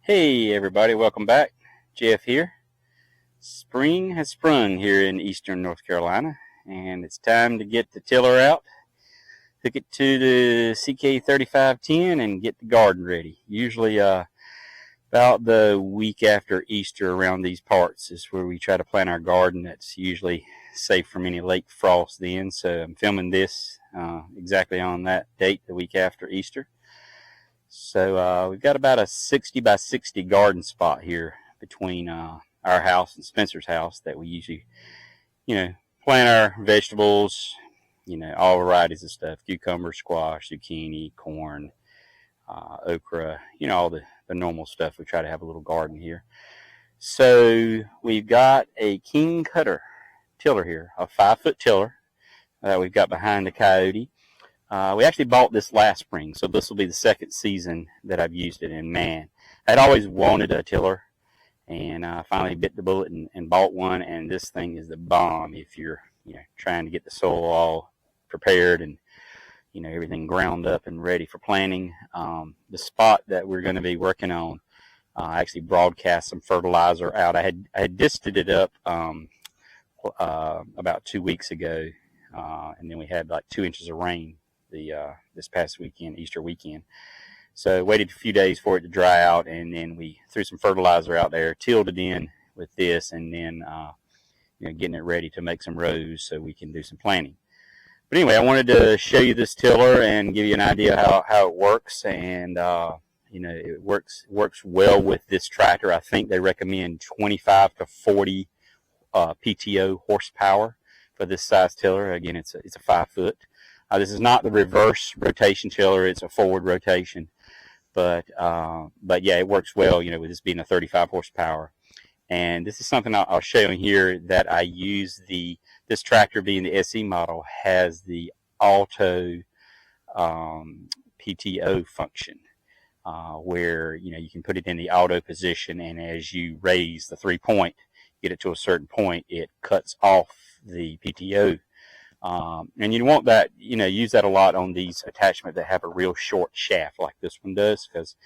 Hey everybody, welcome back. Jeff here. Spring has sprung here in eastern North Carolina, and it's time to get the tiller out, hook it to the CK3510, and get the garden ready. Usually about the week after Easter around these parts is where we try to plant our garden. That's usually safe from any late frost then, so I'm filming this exactly on that date, the week after Easter. So we've got about a 60 by 60 garden spot here between our house and Spencer's house that we usually, plant our vegetables, all varieties of stuff: cucumber, squash, zucchini, corn, okra, all the normal stuff. We try to have a little garden here. So we've got a King Kutter tiller here, a 5-foot tiller that we've got behind the Kioti. We actually bought this last spring, so this will be the second season that I've used it. And man, I'd always wanted a tiller, and I finally bit the bullet and bought one. And this thing is the bomb if you're trying to get the soil all prepared and everything ground up and ready for planting. The spot that we're going to be working on, I actually broadcast some fertilizer out. I had disted it up about 2 weeks ago, and then we had like 2 inches of rain this past weekend, Easter weekend. So waited a few days for it to dry out, and then we threw some fertilizer out there, tilled it in with this, and then getting it ready to make some rows so we can do some planting. But anyway, I wanted to show you this tiller and give you an idea how it works. And it works well with this tractor. I think they recommend 25 to 40 PTO horsepower for this size tiller. Again, it's a 5-foot. This is not the reverse rotation tiller; it's a forward rotation. But yeah, it works well. With this being a 35 horsepower. And this is something I'll show you here that I use. This tractor, being the SE model, has the auto PTO function, where you can put it in the auto position, and as you raise the 3-point, get it to a certain point, it cuts off the PTO. And you want that, use that a lot on these attachments that have a real short shaft like this one does, because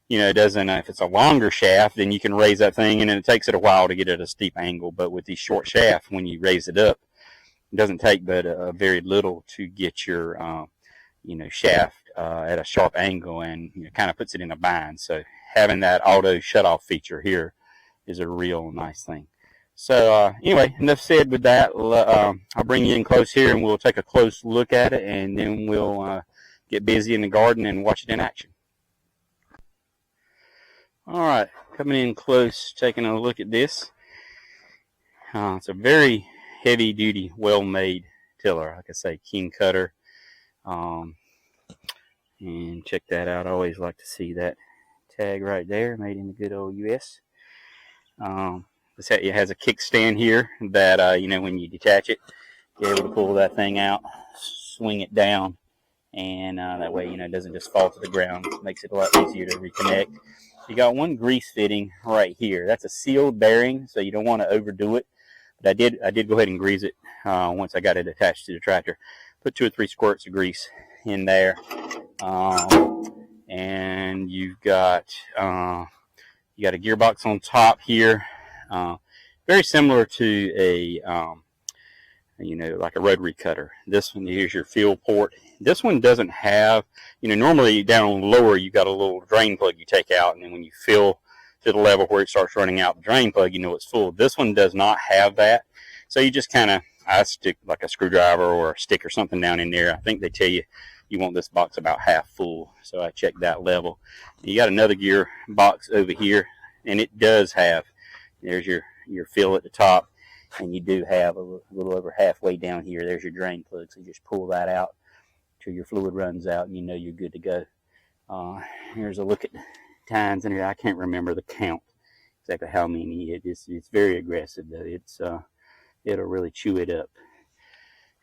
it doesn't, if it's a longer shaft, then you can raise that thing and it takes it a while to get at a steep angle. But with these short shafts, when you raise it up, it doesn't take but very little to get your shaft at a sharp angle, and kind of puts it in a bind. So having that auto shut-off feature here is a real nice thing. So anyway, enough said with that. I'll bring you in close here, and we'll take a close look at it, and then we'll get busy in the garden and watch it in action. All right, coming in close, taking a look at this. It's a very heavy-duty, well-made tiller. Like I say, King Kutter. And check that out. I always like to see that tag right there, made in the good old U.S. It has a kickstand here that, when you detach it, you're able to pull that thing out, swing it down, and that way, it doesn't just fall to the ground. It makes it a lot easier to reconnect. You got one grease fitting right here. That's a sealed bearing, so you don't want to overdo it. But I did go ahead and grease it once I got it attached to the tractor. Put 2 or 3 squirts of grease in there, and you've got a gearbox on top here. Very similar to a, like a rotary cutter. This one, here's your fuel port. This one doesn't have, normally down on lower, you've got a little drain plug you take out, and then when you fill to the level where it starts running out the drain plug, it's full. This one does not have that. So you just I stick like a screwdriver or a stick or something down in there. I think they tell you want this box about half full. So I checked that level. You got another gear box over here, and it does have, there's your fill at the top, and you do have a little over halfway down here. There's your drain plug, so you just pull that out till your fluid runs out, and you're good to go. Here's a look at tines in here. I can't remember the count exactly how many. It's very aggressive though. It'll really chew it up.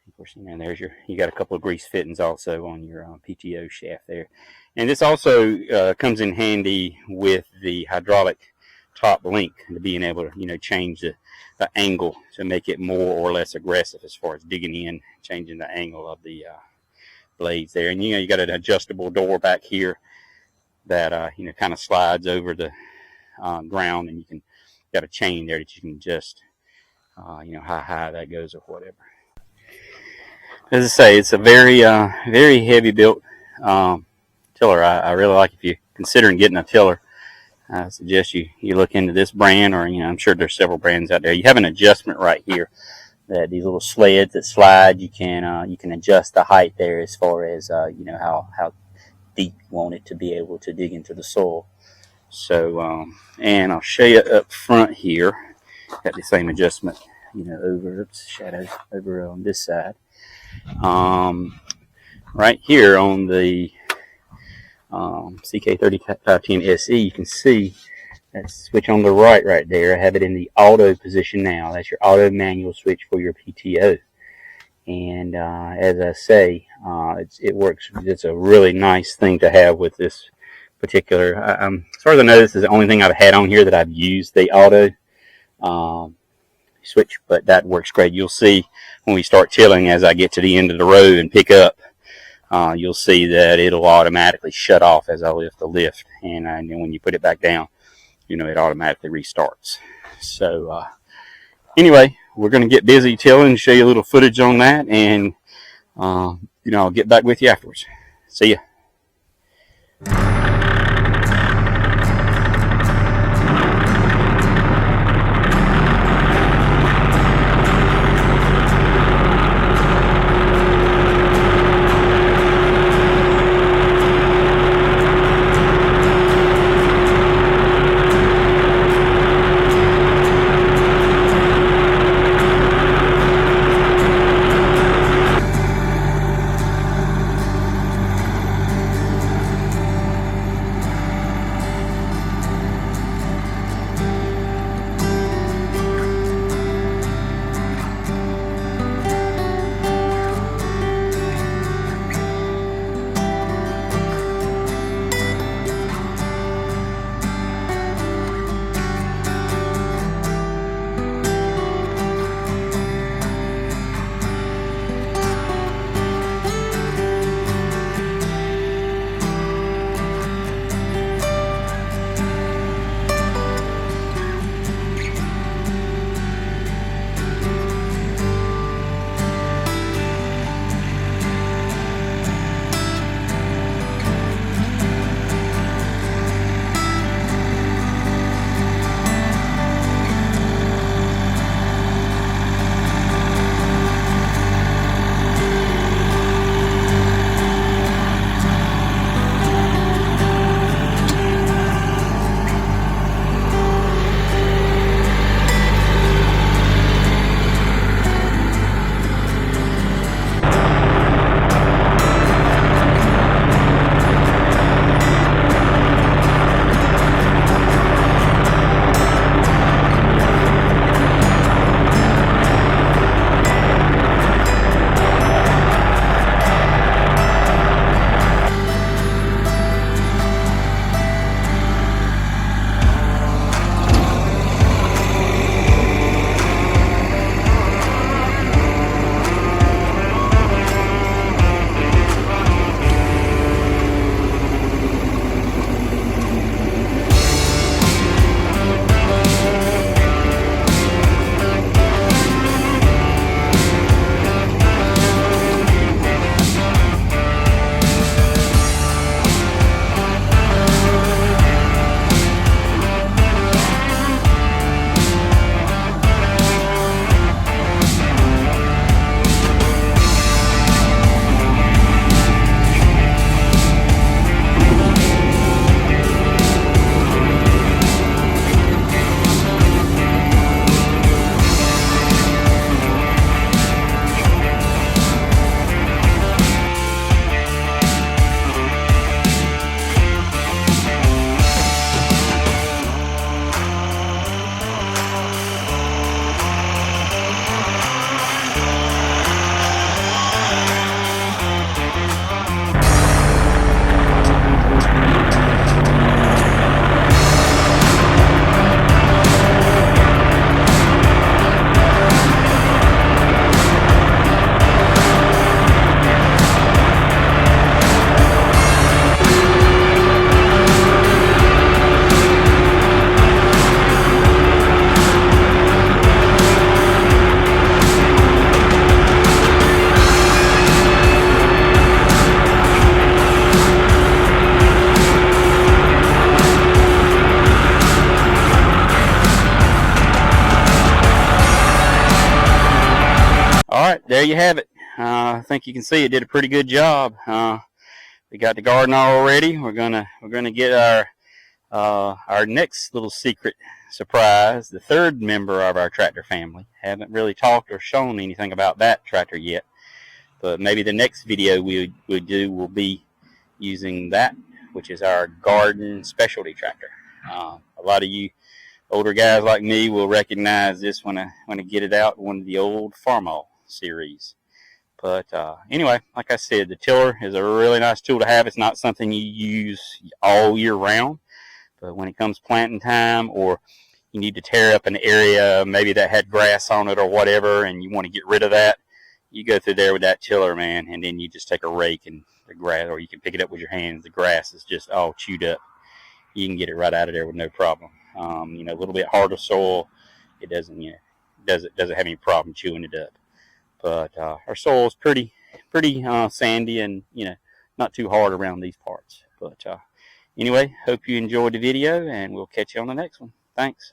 Of course, there's you got a couple of grease fittings also on your PTO shaft there, and this also comes in handy with the hydraulic top link, to being able to change the angle to make it more or less aggressive as far as digging in, changing the angle of the blades there. And you got an adjustable door back here that kind of slides over the ground, and you can got a chain there that you can adjust, how high that goes or whatever. As I say, it's a very heavy built tiller. I really like, if you're considering getting a tiller, I suggest you look into this brand, or I'm sure there's several brands out there. You have an adjustment right here, that these little sleds that slide. You can adjust the height there as far as how deep you want it to be able to dig into the soil. So and I'll show you up front here. Got the same adjustment, over shadows over on this side. Right here on the CK3510 SE, you can see that switch on the right there. I have it in the auto position now. That's your auto manual switch for your PTO. And as I say, it works. It's a really nice thing to have with this particular. As far as I know, this is the only thing I've had on here that I've used the auto switch, but that works great. You'll see when we start tilling, as I get to the end of the row and pick up, you'll see that it'll automatically shut off as I lift the lift, and then when you put it back down, it automatically restarts. So anyway, we're going to get busy tilling, show you a little footage on that, and I'll get back with you afterwards. See ya. there you have it. I think you can see it did a pretty good job. We got the garden all ready. We're gonna get our next little secret surprise, the third member of our tractor family. Haven't really talked or shown anything about that tractor yet, but maybe the next video we do will be using that, which is our garden specialty tractor. A lot of you older guys like me will recognize this when I get it out, one of the old Farmall series. But anyway, like I said, the tiller is a really nice tool to have. It's not something you use all year round, but when it comes planting time, or you need to tear up an area maybe that had grass on it or whatever, and you want to get rid of that, you go through there with that tiller, man, and then you just take a rake and the grass, or you can pick it up with your hands. The grass is just all chewed up. You can get it right out of there with no problem. A little bit harder soil, it doesn't have any problem chewing it up. But our soil is pretty sandy and not too hard around these parts. But anyway, hope you enjoyed the video, and we'll catch you on the next one. Thanks.